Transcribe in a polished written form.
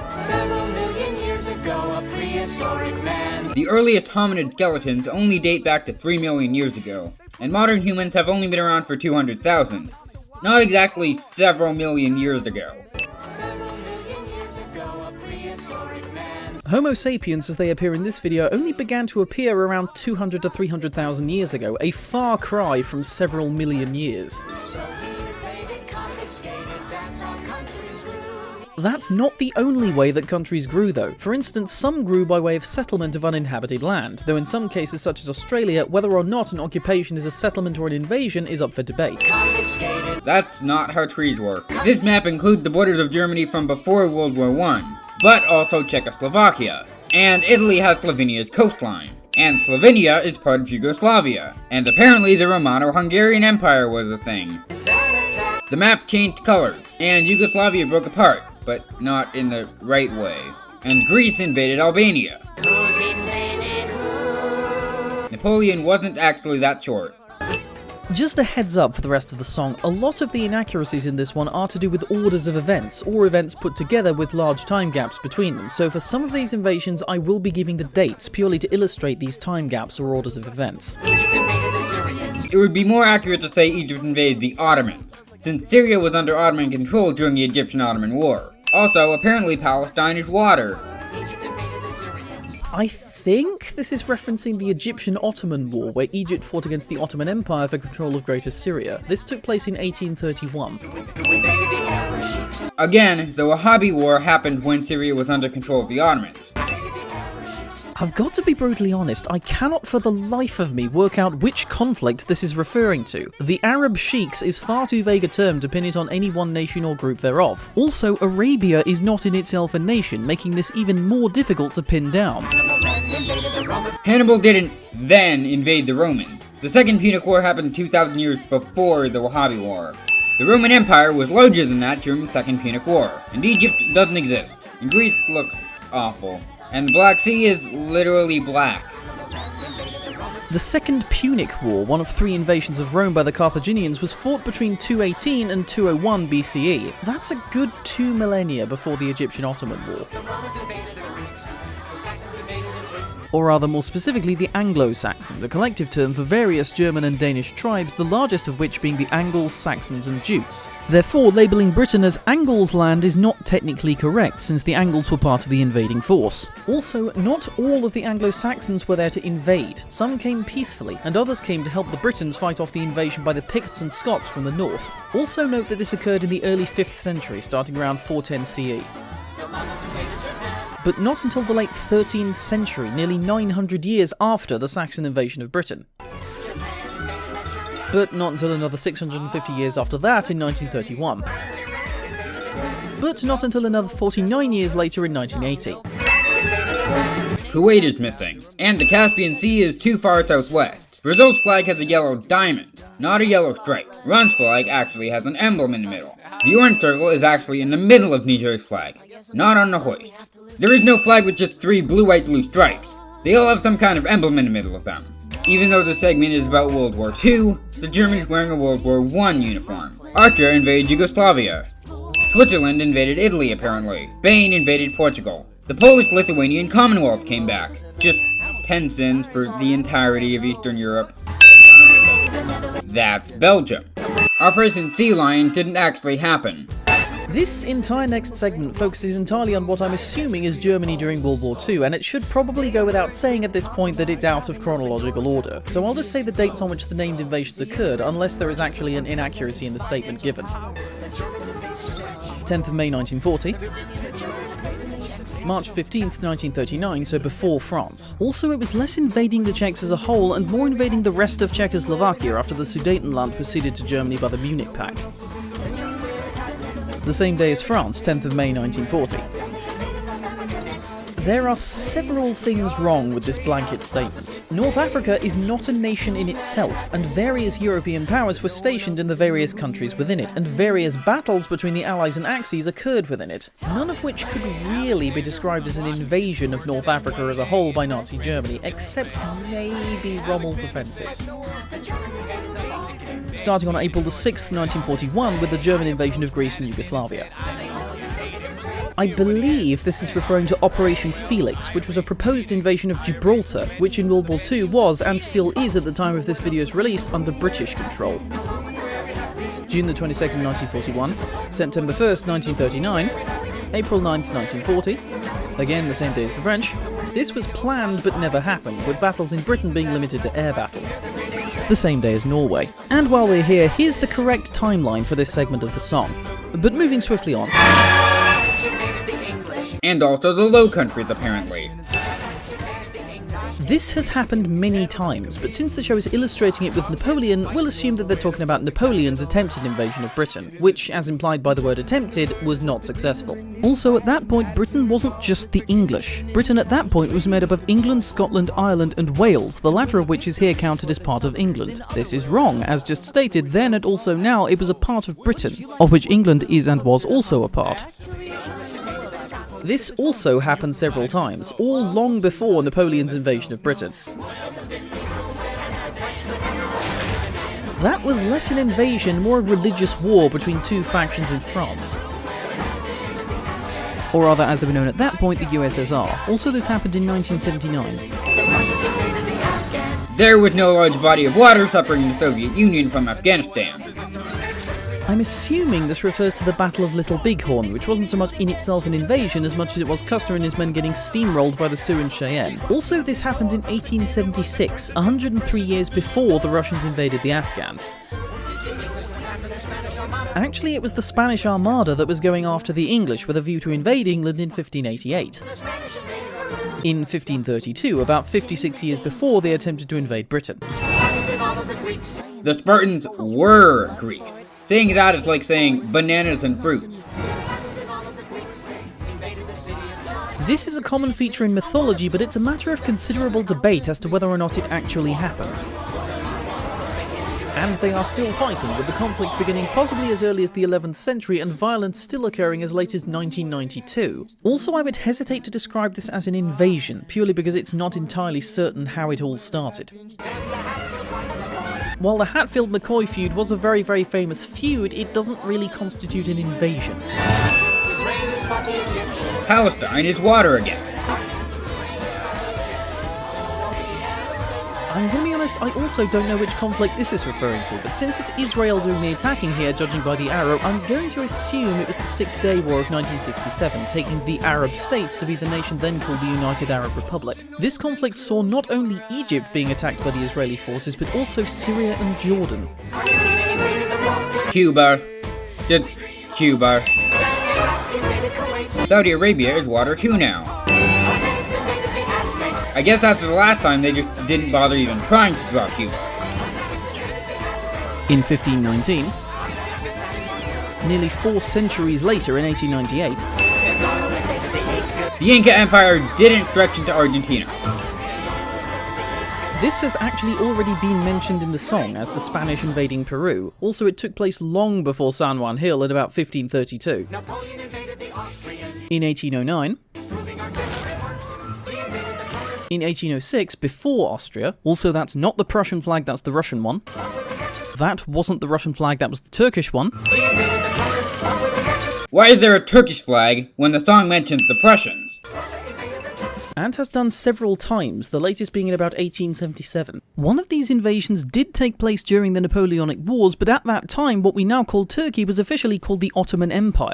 Several million years ago, a prehistoric man. The earliest hominid skeletons only date back to 3 million years ago, and modern humans have only been around for 200,000. Not exactly several million years ago. Homo sapiens, as they appear in this video, only began to appear around 200 to 300,000 years ago, a far cry from several million years. That's not the only way that countries grew though. For instance, some grew by way of settlement of uninhabited land, though in some cases such as Australia, whether or not an occupation is a settlement or an invasion is up for debate. That's not how trees work. This map includes the borders of Germany from before World War I, but also Czechoslovakia. And Italy has Slovenia's coastline. And Slovenia is part of Yugoslavia. And apparently the Romano-Hungarian Empire was a thing. The map changed colors, and Yugoslavia broke apart, but not in the right way. And Greece invaded Albania. Napoleon wasn't actually that short. Just a heads up for the rest of the song, a lot of the inaccuracies in this one are to do with orders of events, or events put together with large time gaps between them, so for some of these invasions I will be giving the dates purely to illustrate these time gaps or orders of events. It would be more accurate to say Egypt invaded the Ottomans, since Syria was under Ottoman control during the Egyptian-Ottoman War. Also, apparently Palestine is water. I think this is referencing the Egyptian-Ottoman War, where Egypt fought against the Ottoman Empire for control of Greater Syria. This took place in 1831. Again, the Wahhabi War happened when Syria was under control of the Ottomans. I've got to be brutally honest, I cannot for the life of me work out which conflict this is referring to. The Arab Sheiks is far too vague a term to pin it on any one nation or group thereof. Also, Arabia is not in itself a nation, making this even more difficult to pin down. Hannibal didn't then invade the Romans. The Second Punic War happened 2,000 years before the Wahhabi War. The Roman Empire was larger than that during the Second Punic War, and Egypt doesn't exist, and Greece looks awful. And the Black Sea is literally black. The Second Punic War, one of 3 invasions of Rome by the Carthaginians, was fought between 218 and 201 BCE. That's a good 2 millennia before the Egyptian-Ottoman War. Or rather, more specifically, the Anglo-Saxons, a collective term for various German and Danish tribes, the largest of which being the Angles, Saxons and Jutes. Therefore, labelling Britain as Angles land is not technically correct, since the Angles were part of the invading force. Also, not all of the Anglo-Saxons were there to invade. Some came peacefully, and others came to help the Britons fight off the invasion by the Picts and Scots from the north. Also note that this occurred in the early 5th century, starting around 410 CE. But not until the late 13th century, nearly 900 years after the Saxon invasion of Britain. But not until another 650 years after that in 1931. But not until another 49 years later in 1980. Kuwait is missing, and the Caspian Sea is too far southwest. Brazil's flag has a yellow diamond, not a yellow stripe. Iran's flag actually has an emblem in the middle. The orange circle is actually in the middle of Niger's flag, not on the hoist. There is no flag with just 3 blue, white, blue stripes. They all have some kind of emblem in the middle of them. Even though the segment is about World War II, the Germans wearing a World War I uniform. Austria invaded Yugoslavia. Switzerland invaded Italy, apparently. Spain invaded Portugal. The Polish-Lithuanian Commonwealth came back. Just 10 sins for the entirety of Eastern Europe. That's Belgium. Operation Sea Lion didn't actually happen. This entire next segment focuses entirely on what I'm assuming is Germany during World War II, and it should probably go without saying at this point that it's out of chronological order, so I'll just say the dates on which the named invasions occurred, unless there is actually an inaccuracy in the statement given. 10th of May 1940, March 15th, 1939, so before France. Also, it was less invading the Czechs as a whole and more invading the rest of Czechoslovakia after the Sudetenland was ceded to Germany by the Munich Pact. The same day as France, 10th of May 1940. There are several things wrong with this blanket statement. North Africa is not a nation in itself, and various European powers were stationed in the various countries within it, and various battles between the Allies and Axis occurred within it, none of which could really be described as an invasion of North Africa as a whole by Nazi Germany, except maybe Rommel's offensives. Starting on April the 6th, 1941, with the German invasion of Greece and Yugoslavia. I believe this is referring to Operation Felix, which was a proposed invasion of Gibraltar, which in World War II was, and still is at the time of this video's release, under British control. June the 22nd, 1941, September 1st, 1939, April 9th, 1940, again the same day as the French. This was planned but never happened, with battles in Britain being limited to air battles. The same day as Norway. And while we're here, here's the correct timeline for this segment of the song. But moving swiftly on. And also the Low Countries, apparently. This has happened many times, but since the show is illustrating it with Napoleon, we'll assume that they're talking about Napoleon's attempted invasion of Britain, which, as implied by the word attempted, was not successful. Also, at that point, Britain wasn't just the English. Britain at that point was made up of England, Scotland, Ireland, and Wales, the latter of which is here counted as part of England. This is wrong, as just stated, then and also now it was a part of Britain, of which England is and was also a part. This also happened several times, all long before Napoleon's invasion of Britain. That was less an invasion, more a religious war between two factions in France. Or rather, as they were known at that point, the USSR. Also, this happened in 1979. There was no large body of water separating the Soviet Union from Afghanistan. I'm assuming this refers to the Battle of Little Bighorn, which wasn't so much in itself an invasion as much as it was Custer and his men getting steamrolled by the Sioux and Cheyenne. Also, this happened in 1876, 103 years before the Russians invaded the Afghans. Actually, it was the Spanish Armada that was going after the English with a view to invade England in 1588. In 1532, about 56 years before they attempted to invade Britain. The Spartans were Greeks. Saying that is like saying bananas and fruits. This is a common feature in mythology, but it's a matter of considerable debate as to whether or not it actually happened. And they are still fighting, with the conflict beginning possibly as early as the 11th century and violence still occurring as late as 1992. Also, I would hesitate to describe this as an invasion, purely because it's not entirely certain how it all started. While the Hatfield-McCoy feud was a very, very famous feud, it doesn't really constitute an invasion. Palestine is water again. I'm gonna be honest, I also don't know which conflict this is referring to, but since it's Israel doing the attacking here, judging by the arrow, I'm going to assume it was the Six-Day War of 1967, taking the Arab states to be the nation then called the United Arab Republic. This conflict saw not only Egypt being attacked by the Israeli forces, but also Syria and Jordan. Cuba. Just Cuba. Saudi Arabia is water too now. I guess after the last time they just didn't bother even trying to draw Cuba. In 1519, nearly 4 centuries later in 1898, the Inca Empire didn't stretch into Argentina. This has actually already been mentioned in the song as the Spanish invading Peru. Also, it took place long before San Juan Hill at about 1532. In 1809, in 1806, before Austria, also that's not the Prussian flag, that's the Russian one. That wasn't the Russian flag, that was the Turkish one. Why is there a Turkish flag when the song mentions the Prussians? And has done several times, the latest being in about 1877. One of these invasions did take place during the Napoleonic Wars, but at that time what we now call Turkey was officially called the Ottoman Empire.